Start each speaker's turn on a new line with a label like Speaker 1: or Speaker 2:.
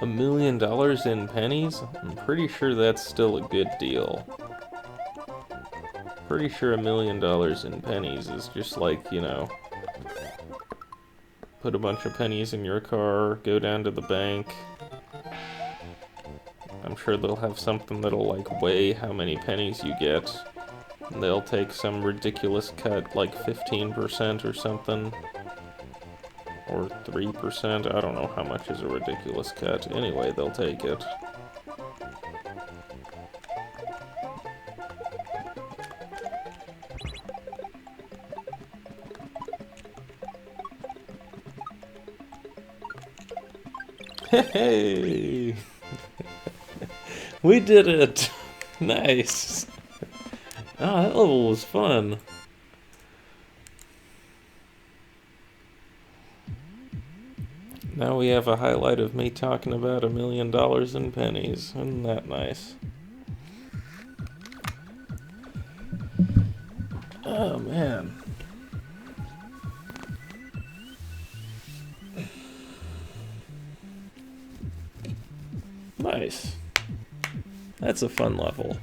Speaker 1: $1 million in pennies? I'm pretty sure that's still a good deal. Pretty sure $1 million in pennies is just like, you know, put a bunch of pennies in your car, go down to the bank. I'm sure they'll have something that'll like weigh how many pennies you get. And they'll take some ridiculous cut, like 15% or something. Or 3%, I don't know how much is a ridiculous cut. Anyway, they'll take it. Hey! We did it! Nice! Oh, that level was fun. Now we have a highlight of me talking about $1 million in pennies. Isn't that nice? Oh, man. Nice. That's a fun level.